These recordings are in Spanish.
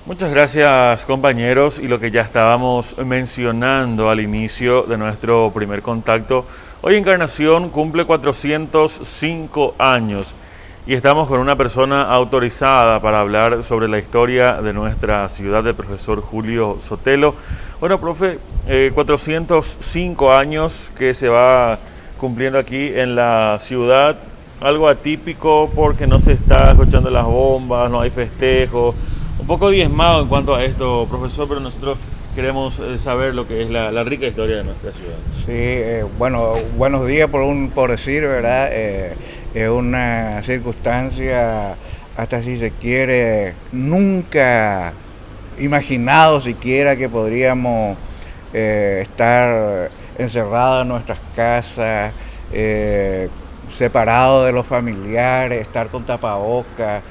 Muchas gracias, compañeros, y lo que ya estábamos mencionando al inicio de nuestro primer contacto, hoy Encarnación cumple 405 años y estamos con una persona autorizada para hablar sobre la historia de nuestra ciudad, el profesor Julio Sotelo. Bueno, profe, 405 años que se va cumpliendo aquí en la ciudad, algo atípico porque no se está escuchando las bombas, no hay festejos, un poco diezmado en cuanto a esto, profesor, pero nosotros queremos saber lo que es la rica historia de nuestra ciudad. Sí, bueno, buenos días por decir, ¿verdad? Es una circunstancia, hasta si se quiere, nunca imaginado siquiera que podríamos estar encerrados en nuestras casas, separados de los familiares, estar con tapabocas,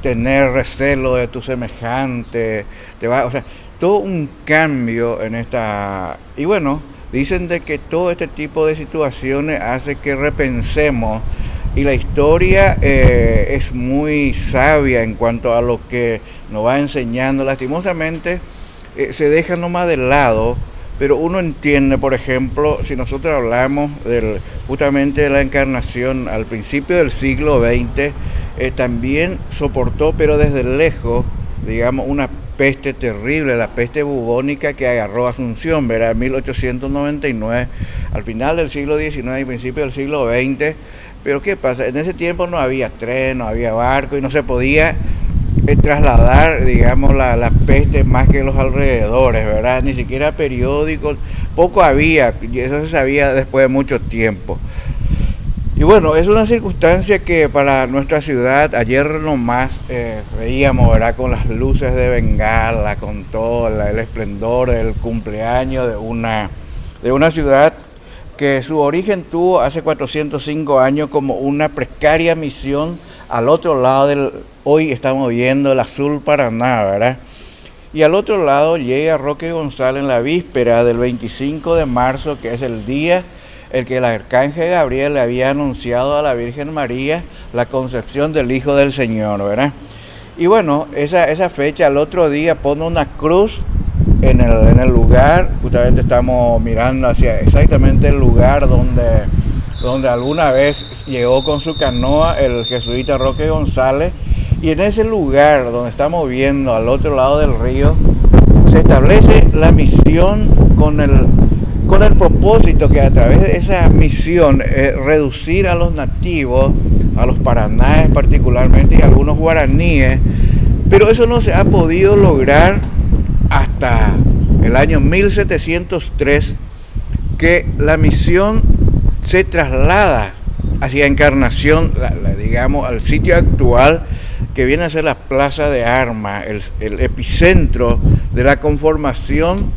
tener recelo de tu semejante, o sea, todo un cambio en esta. Y bueno, dicen de que todo este tipo de situaciones hace que repensemos, y la historia es muy sabia en cuanto a lo que nos va enseñando. Lastimosamente se deja nomás de lado, pero uno entiende. Por ejemplo, si nosotros hablamos justamente de la Encarnación al principio del siglo XX, también soportó, pero desde lejos, digamos, una peste terrible, la peste bubónica que agarró Asunción, ¿verdad? En 1899, al final del siglo XIX y principio del siglo XX. Pero ¿qué pasa? En ese tiempo no había tren, no había barco y no se podía trasladar, digamos, la peste más que los alrededores, ¿verdad? Ni siquiera periódicos, poco había, y eso se sabía después de mucho tiempo. Y bueno, es una circunstancia que para nuestra ciudad, ayer nomás veíamos, ¿verdad?, con las luces de Bengala, con todo el esplendor del cumpleaños de una ciudad que su origen tuvo hace 405 años como una precaria misión al otro lado hoy estamos viendo el azul Paraná, ¿verdad? Y al otro lado llega Roque González en la víspera del 25 de marzo, que es el día el que el arcángel Gabriel le había anunciado a la Virgen María la concepción del Hijo del Señor, ¿verdad? Y bueno, esa fecha, al otro día, pone una cruz en el lugar. Justamente estamos mirando hacia exactamente el lugar donde alguna vez llegó con su canoa el jesuita Roque González. Y en ese lugar donde estamos viendo, al otro lado del río, se establece la misión con el propósito que a través de esa misión reducir a los nativos, a los paranáes particularmente y a algunos guaraníes, pero eso no se ha podido lograr hasta el año 1703, que la misión se traslada hacia Encarnación, digamos, al sitio actual que viene a ser la Plaza de Armas, el epicentro de la conformación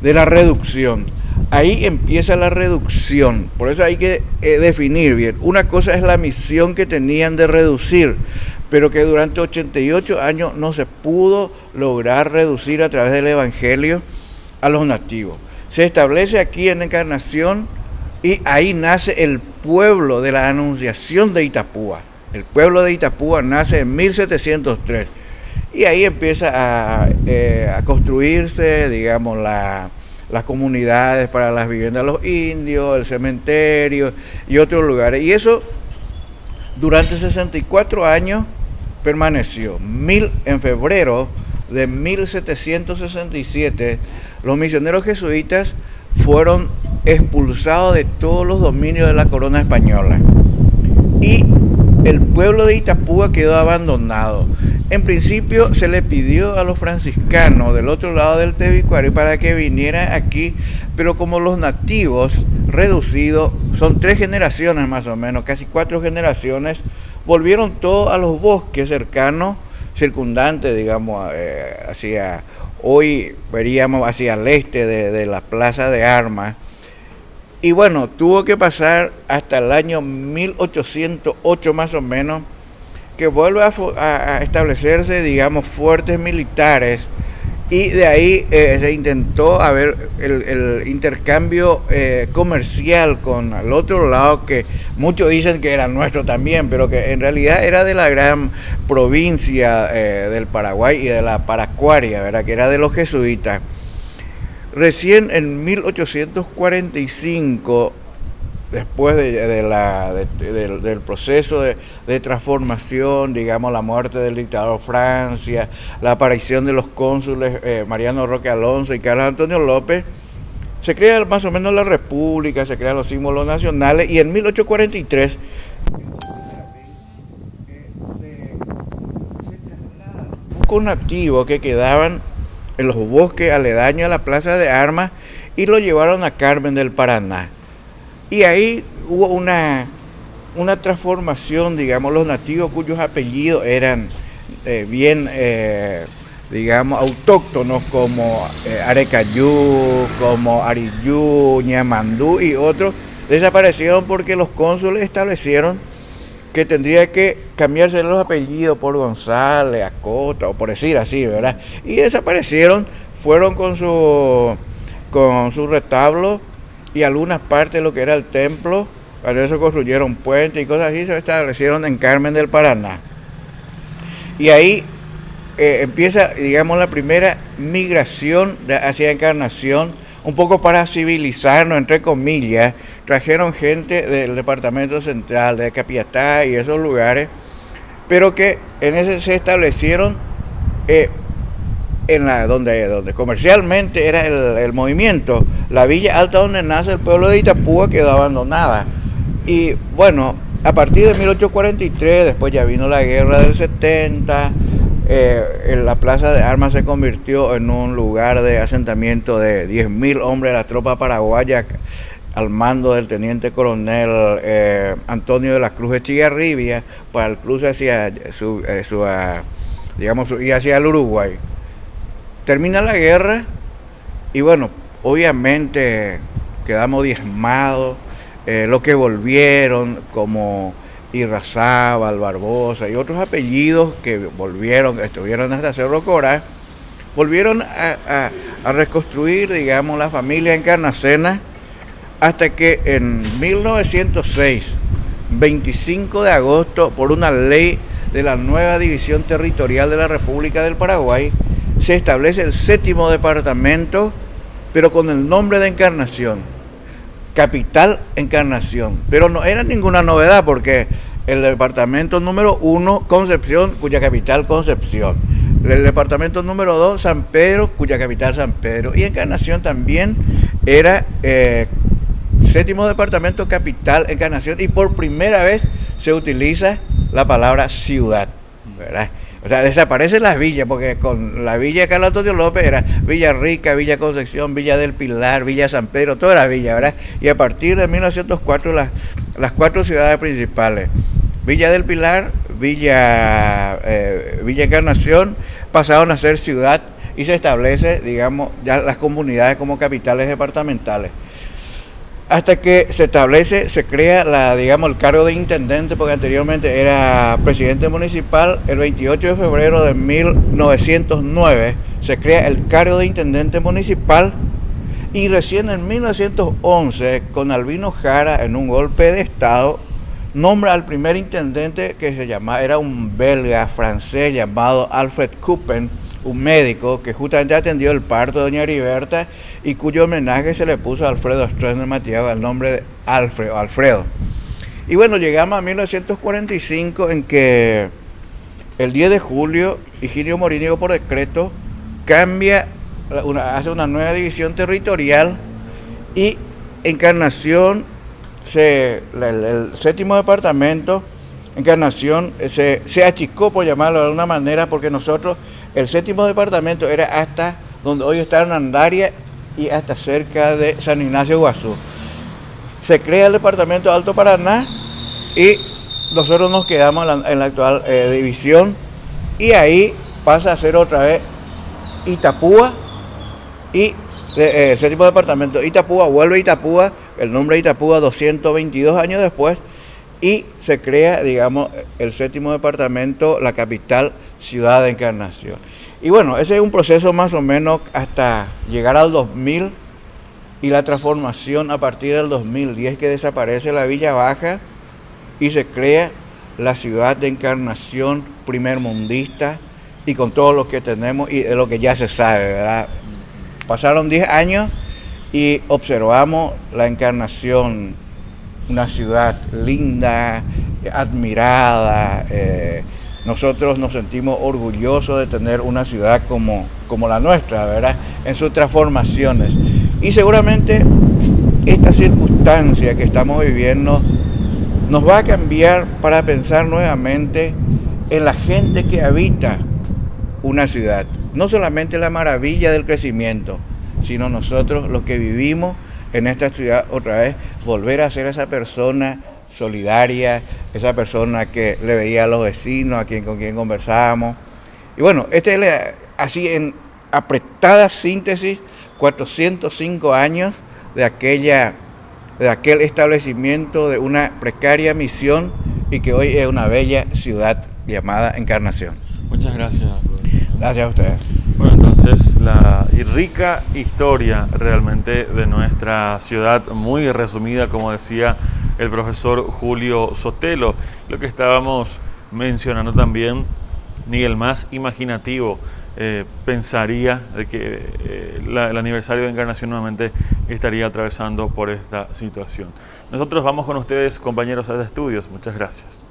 de la reducción. Ahí empieza la reducción, por eso hay que definir bien. Una cosa es la misión que tenían de reducir, pero que durante 88 años no se pudo lograr reducir a través del Evangelio a los nativos. Se establece aquí en Encarnación y ahí nace el pueblo de la Anunciación de Itapúa. El pueblo de Itapúa nace en 1703 y ahí empieza a construirse, digamos, las comunidades para las viviendas de los indios, el cementerio y otros lugares. Y eso durante 64 años permaneció. En febrero de 1767, los misioneros jesuitas fueron expulsados de todos los dominios de la corona española. Y el pueblo de Itapúa quedó abandonado. En principio se le pidió a los franciscanos del otro lado del Tebicuari para que vinieran aquí, pero como los nativos reducidos, son 3 generaciones más o menos, casi 4 generaciones, volvieron todos a los bosques cercanos, circundantes, digamos, hoy veríamos hacia el este de la Plaza de Armas. Y bueno, tuvo que pasar hasta el año 1808 más o menos, que vuelve a establecerse, digamos, fuertes militares y de ahí se intentó haber el intercambio comercial con el otro lado, que muchos dicen que era nuestro también, pero que en realidad era de la gran provincia del Paraguay y de la Paracuaria, ¿verdad? Que era de los jesuitas. Recién en 1845, después del proceso de transformación, digamos, la muerte del dictador Francia, la aparición de los cónsules Mariano Roque Alonso y Carlos Antonio López, se crea más o menos la República, se crean los símbolos nacionales, y en 1843 se trasladan pocos nativos que quedaban en los bosques aledaños a la Plaza de Armas y lo llevaron a Carmen del Paraná. Y ahí hubo una transformación, digamos, los nativos cuyos apellidos eran bien, digamos, autóctonos, como Arecayú, como Ariyú, Ñamandú y otros, desaparecieron porque los cónsules establecieron que tendría que cambiarse los apellidos por González, Acosta, o por decir así, ¿verdad? Y desaparecieron, fueron con su retablo y algunas partes de lo que era el templo. Para eso construyeron puentes y cosas así, se establecieron en Carmen del Paraná. Y ahí empieza, digamos, la primera migración hacia Encarnación, un poco para civilizarnos, entre comillas. Trajeron gente del departamento central, de Capiatá y esos lugares, pero que en ese se establecieron donde comercialmente era el movimiento. La Villa Alta, donde nace el pueblo de Itapúa, quedó abandonada. Y bueno, a partir de 1843, después ya vino la guerra del 70, la Plaza de Armas se convirtió en un lugar de asentamiento de 10.000 hombres de la tropa paraguaya, al mando del teniente coronel Antonio de la Cruz Echegarribia, para el cruce hacia y hacia el Uruguay. Termina la guerra y bueno, obviamente quedamos diezmados. Los que volvieron, como Irrazábal, Barbosa y otros apellidos que estuvieron hasta Cerro Corá, volvieron a reconstruir, digamos, la familia encarnacena, hasta que en 1906, 25 de agosto, por una ley de la nueva división territorial de la República del Paraguay, se establece el 7º departamento, pero con el nombre de Encarnación, Capital Encarnación. Pero no era ninguna novedad, porque el departamento número 1, Concepción, cuya capital Concepción. El departamento número 2, San Pedro, cuya capital San Pedro. Y Encarnación también era 7º departamento, capital Encarnación, y por primera vez se utiliza la palabra ciudad, ¿verdad? O sea, desaparecen las villas, porque con la villa de Carlos Antonio López era Villa Rica, Villa Concepción, Villa del Pilar, Villa San Pedro, toda la villa, ¿verdad? Y a partir de 1904 las 4 ciudades principales, Villa del Pilar, Villa Encarnación, pasaron a ser ciudad y se establece, digamos, ya las comunidades como capitales departamentales. Hasta que se crea el cargo de intendente, porque anteriormente era presidente municipal. El 28 de febrero de 1909 se crea el cargo de intendente municipal, y recién en 1911, con Albino Jara, en un golpe de estado, nombra al primer intendente, que era un belga francés llamado Alfred Coupen, un médico que justamente atendió el parto de doña Heriberta y cuyo homenaje se le puso a Alfredo Stroessner Matiago el nombre de Alfredo. Y bueno, llegamos a 1945, en que el 10 de julio Higinio Morínigo, por decreto, hace una nueva división territorial, y Encarnación, el 7º departamento, Encarnación, se achicó, por llamarlo de alguna manera, porque nosotros, el 7º departamento era hasta donde hoy está Hernandaria y hasta cerca de San Ignacio Guazú. Se crea el departamento de Alto Paraná y nosotros nos quedamos en la actual división, y ahí pasa a ser otra vez Itapúa, y el 7º departamento Itapúa vuelve a Itapúa, el nombre de Itapúa 222 años después, y se crea, digamos, el 7º departamento, la capital, Ciudad de Encarnación. Y bueno, ese es un proceso más o menos hasta llegar al 2000 y la transformación a partir del 2010 que desaparece la Villa Baja y se crea la ciudad de Encarnación primermundista y con todo lo que tenemos y de lo que ya se sabe, ¿verdad? Pasaron 10 años y observamos la Encarnación, una ciudad linda, admirada. Nosotros nos sentimos orgullosos de tener una ciudad como la nuestra, ¿verdad? En sus transformaciones. Y seguramente esta circunstancia que estamos viviendo nos va a cambiar para pensar nuevamente en la gente que habita una ciudad. No solamente la maravilla del crecimiento, sino nosotros los que vivimos en esta ciudad otra vez, volver a ser esa persona solidaria, esa persona que le veía a los vecinos, con quien conversábamos. Y bueno, este es así en apretada síntesis, 405 años de aquel establecimiento de una precaria misión y que hoy es una bella ciudad llamada Encarnación. Muchas gracias. Gracias a ustedes. Bueno, entonces la rica historia realmente de nuestra ciudad, muy resumida, como decía el profesor Julio Sotelo. Lo que estábamos mencionando también, ni el más imaginativo pensaría de que el aniversario de Encarnación nuevamente estaría atravesando por esta situación. Nosotros vamos con ustedes, compañeros de estudios. Muchas gracias.